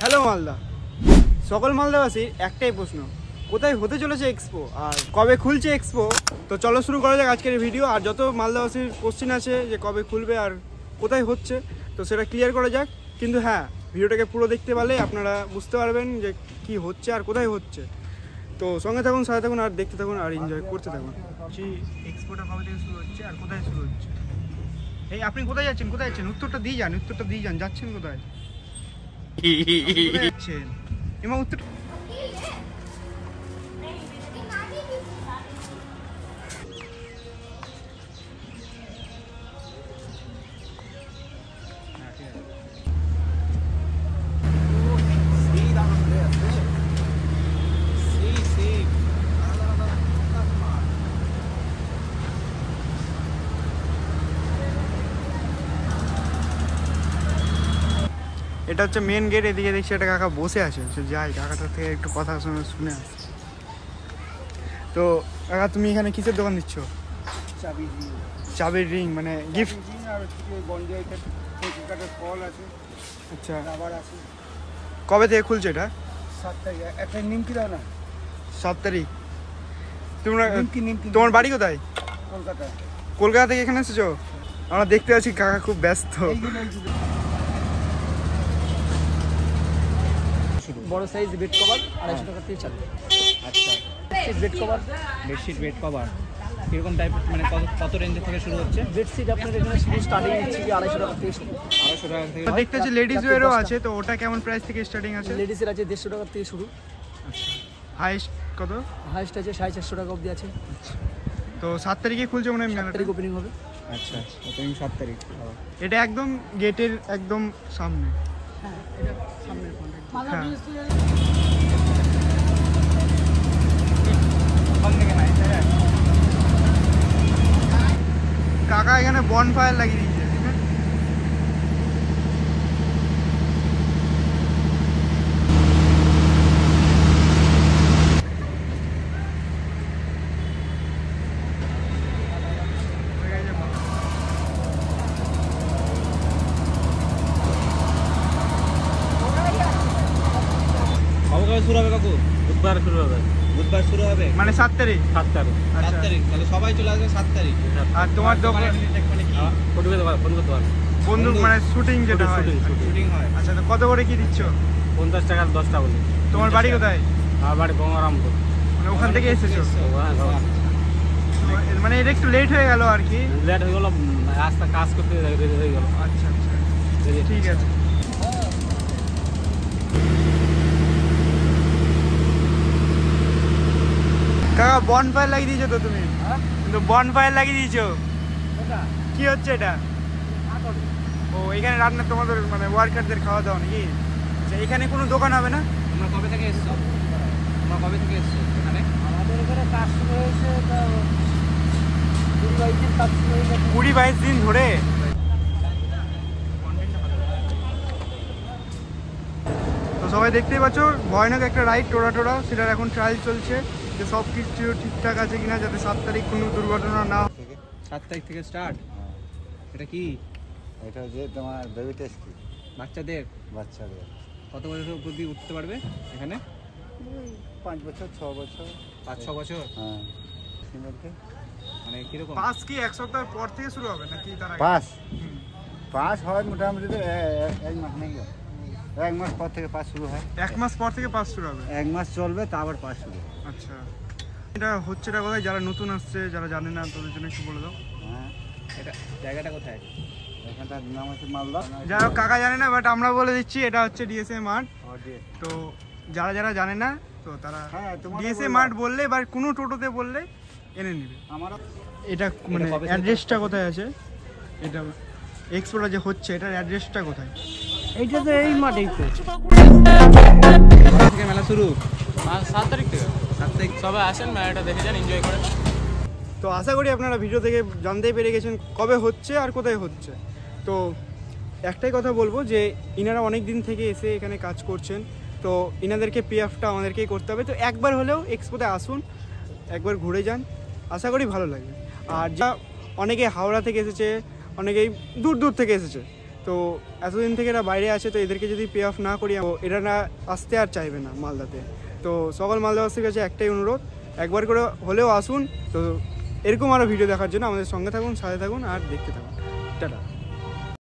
Hello Malda, সকল মালদাবাসীর একটাই প্রশ্ন, কোথায় হতে চলেছে এক্সপো আর কবে খুলছে এক্সপো। তো চলো শুরু করা যাক আজকের ভিডিও। আর যত মালদাবাসীর কোশ্চেন আছে যে কবে খুলবে আর কোথায় হচ্ছে, তো সেটা ক্লিয়ার করা যাক। কিন্তু হ্যাঁ, ভিডিওটাকে পুরো দেখতে পারলে আপনারা বুঝতে পারবেন যে কি হচ্ছে আর কোথায় হচ্ছে। তো সঙ্গে থাকুন, সাথে থাকুন আর দেখতে থাকুন আর এনজয় করতে থাকুন। এক্সপোটা কবে থেকে শুরু হচ্ছে আর কোথায় শুরু হচ্ছে। এই আপনি কোথায় যাচ্ছেন, কোথায় যাচ্ছেন? উত্তরটা দিয়ে যান, যাচ্ছেন কোথায়? এমা উত্তর এটা হচ্ছে মেন গেট। এদিকে দেখছি একটা কাকা বসে আছে, সে যাই কাকাটার থেকে একটু কথা শুনে আসছে। তো কাকা, তুমি এখানে কিসের দোকান দিচ্ছ? চাবির রিং, মানে গিফট। আচ্ছা, কবে থেকে খুলছে এটা? 7 তারিখ। একটা নিমকি দাও না। 7 তারিখ। তোমার বাড়ি কোথায়? কলকাতা। কলকাতা থেকে এখানে এসেছো? আমরা দেখতে পাচ্ছি কাকা খুব ব্যস্ত। বড় সাইজ বেড কভার 250 টাকা থেকে চালু। আচ্ছা, bed cover, bedsheet bed cover কিরকম টাইপ, মানে কত রেঞ্জের থেকে শুরু হচ্ছে? বেডশিট আপনার এখানে শুরু স্টার্টিং হচ্ছে কি 250 টাকা থেকে শুরু। 250 টাকা থেকে দেখতে পাচ্ছি লেডিস ওয়্যারও আছে, তো ওটা কেমন প্রাইস থেকে স্টার্টিং আছে? লেডিসের আছে 150 টাকা থেকে শুরু। আচ্ছা, হাইস্ট কত? হাইস্ট আছে 450 টাকা অবধি আছে। তো 7 তারিখে খুলছে মনে হয়, 7 তারিখ ওপেনিং হবে। আচ্ছা, ওপেনিং 7 তারিখ। এটা একদম গেটের একদম সামনে। হ্যাঁ, এটা সামনের কন্ট্যাক্ট। হ্যাঁ, কাকা এখানে বনফায়ার লাগিয়ে দিয়েছে। কবে শুরু হবে কাকু? বুধবার শুরু হবে। বুধবার শুরু হবে মানে 7 তারিখ। 7 তারিখ। 7 তারিখ, তাহলে সবাই চলে আসবে 7 তারিখ। আর তোমার দোকান মানে কি ফোন করতে পারো। বন্ধু মানে শুটিং যেটা হয়, শুটিং হয়। আচ্ছা, তো কত করে কি দিচ্ছ? 50 টাকা 10টা বলি। তোমার বাড়ি কোথায়? আমার বাড়ি গঙ্গারামপুর। মানে ওখান থেকে এসেছো? মানে এটা একটু লেট হয়ে গেল আর কি। লেট হয়ে গেল, রাস্তা কাজ করতে হয়ে গেল। আচ্ছা আচ্ছা, ঠিক আছে। কাকা বনফায়ার লাগিয়ে দিয়েছো তো তুমি? কিন্তু বনফায়ার লাগিয়ে দিয়েছো, কি হচ্ছে এটা? ও, এখানে রান্না তোমাদের মানে ওয়ার্কারদের খাওয়া দাওয়া নাকি? আচ্ছা, এখানে কোনো দোকান হবে না? তোমরা কবে থেকে এসছো এখানে? আমাদের এখানে কাজ শুরু হয়েছে 20-22 দিন কাজ শুরু হয়ে গেছে। 20-22 দিন ধরে। তো সবাই দেখতেই পাচ্ছ, ভয়ানক একটা রাইড টোরা, সেটার এখন ট্রায়াল চলছে যে সব কিছু ঠিকঠাক আছে কিনা, যাতে 7 তারিখ কোনো দুর্ঘটনা না হয়। 7 তারিখ থেকে স্টার্ট। এটা কি? এটা যে তোমার বেবি টেস্ট বাচ্চাদের কত বছর অবধি উঠতে পারবে এখানে? 5 বছর 6 বছর 5-6 বছর। হ্যাঁ, মানে কিরকম পাস কি 1 সপ্তাহ পর থেকে শুরু হবে নাকি তার আগে? পাস হয় মোটামুটি তো 1 মাস নেই, 1 মাস পর থেকে পাস শুরু হয়। 1 মাস পর থেকে পাস শুরু হবে? 1 মাস চলবে, তারপর পাস শুরু। আচ্ছা, এটা হচ্ছে এটা কোথায়? যারা নতুন আসছে, যারা জানে না, তাদের জন্য একটু বলে দাও। হ্যাঁ, এটা জায়গাটা কোথায়? এখানটার নাম হচ্ছে মালদা। যারা কাকা জানে না, বাট আমরা বলে দিচ্ছি, এটা হচ্ছে ডিএসএ মার্ট। তো যারা জানে না, তো তারা ডিএসএ মার্ট বললে বা কোনো টোটোতে বললে এনে নেবে। এটা মানে অ্যাড্রেসটা কোথায় আছে? এটা এক্সপোটা যে হচ্ছে, এটার অ্যাড্রেসটা কোথায়? এইটা তো এই মাঠেই তো। থেকে মেলা শুরু 7 তারিখ থেকে। 7 তারিখ। সবাই আসেন, মেলাটা দেখে যান, এনজয় করেন। তো আশা করি আপনারা ভিডিও থেকে জানতেই পেরে গেছেন কবে হচ্ছে আর কোথায় হচ্ছে। তো একটাই কথা বলবো যে ইনারা অনেক দিন থেকে এসে এখানে কাজ করছেন, তো ইনাদেরকে পিএফটা আমাদেরকেই করতে হবে। তো একবার হলেও এক্সপোতে আসুন, একবার ঘুরে যান, আশা করি ভালো লাগবে। আর যা অনেকে হাওড়া থেকে এসেছে, অনেকেই দূর দূর থেকে এসেছে, তো এতদিন থেকে এরা বাইরে আছে, তো এদেরকে যদি পে অফ না করি এরা না আসতে আর চাইবে না মালদাতে। তো সকল মালদাবাসীর কাছে একটাই অনুরোধ, একবার করে হলেও আসুন। তো এরকম আরও ভিডিও দেখার জন্য আমাদের সঙ্গে থাকুন, সাথে থাকুন আর দেখতে থাকুন। টাটা।